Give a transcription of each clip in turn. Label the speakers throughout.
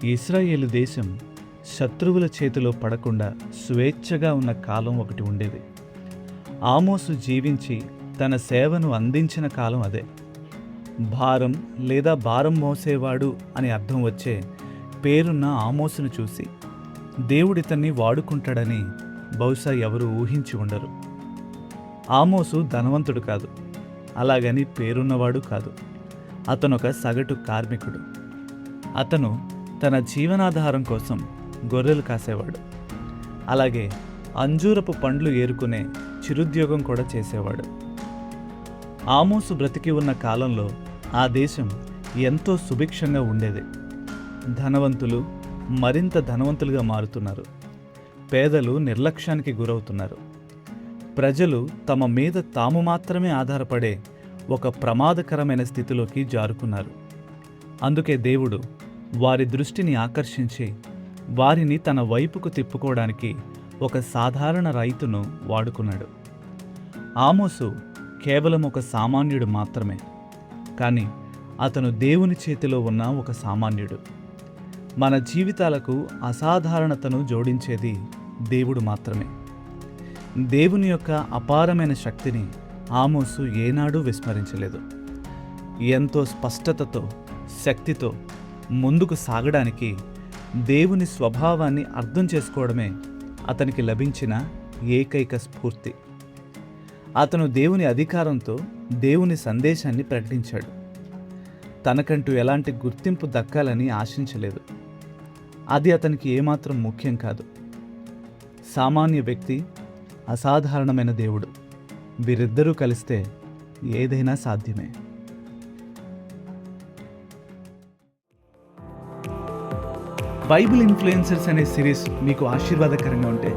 Speaker 1: ఇశ్రాయేలు దేశం శత్రువుల చేతిలో పడకుండా స్వేచ్ఛగా ఉన్న కాలం ఒకటి ఉండేది. ఆమోసు జీవించి తన సేవను అందించిన కాలం అదే. భారం లేదా భారం మోసేవాడు అని అర్థం వచ్చే పేరున్న ఆమోసును చూసి దేవుడితన్ని వాడుకుంటాడని బహుశా ఎవరు ఊహించి ఉండరు. ఆమోసు ధనవంతుడు కాదు, అలాగని పేరున్నవాడు కాదు. అతనొక సగటు కార్మికుడు. అతను తన జీవనాధారం కోసం గొర్రెలు కాసేవాడు. అలాగే అంజూరపు పండ్లు ఏరుకునే చిరుద్యోగం కూడా చేసేవాడు. ఆమోసు బ్రతికి ఉన్న కాలంలో ఆ దేశం ఎంతో సుభిక్షంగా ఉండేది. ధనవంతులు మరింత ధనవంతులుగా మారుతున్నారు. పేదలు నిర్లక్ష్యానికి గురవుతున్నారు. ప్రజలు తమ మీద తాము మాత్రమే ఆధారపడే ఒక ప్రమాదకరమైన స్థితిలోకి జారుకున్నారు. అందుకే దేవుడు వారి దృష్టిని ఆకర్షించి వారిని తన వైపుకు తిప్పుకోవడానికి ఒక సాధారణ రైతును వాడుకున్నాడు. ఆమోసు కేవలం ఒక సామాన్యుడు మాత్రమే, కానీ అతను దేవుని చేతిలో ఉన్న ఒక సామాన్యుడు. మన జీవితాలకు అసాధారణతను జోడించేది దేవుడు మాత్రమే. దేవుని యొక్క అపారమైన శక్తిని ఆమోసు ఏనాడూ విస్మరించలేదు. ఎంతో స్పష్టతతో, శక్తితో ముందుకు సాగడానికి దేవుని స్వభావాన్ని అర్థం చేసుకోవడమే అతనికి లభించిన ఏకైక స్ఫూర్తి. అతను దేవుని అధికారంతో దేవుని సందేశాన్ని ప్రకటించాడు. తనకంటూ ఎలాంటి గుర్తింపు దక్కాలని ఆశించలేదు. అది అతనికి ఏమాత్రం ముఖ్యం కాదు. సామాన్య వ్యక్తి, అసాధారణమైన దేవుడు, వీరిద్దరూ కలిస్తే ఏదైనా సాధ్యమే. బైబిల్ ఇన్ఫ్లుయెన్సర్స్ అనే సిరీస్ మీకు ఆశీర్వాదకరంగా ఉంటే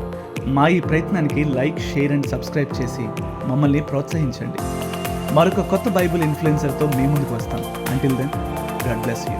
Speaker 1: మా ఈ ప్రయత్నానికి లైక్, షేర్ అండ్ సబ్స్క్రైబ్ చేసి మమ్మల్ని ప్రోత్సహించండి. మరొక కొత్త బైబిల్ ఇన్ఫ్లుయెన్సర్తో మీ ముందుకు వస్తాం. Until then, god bless you.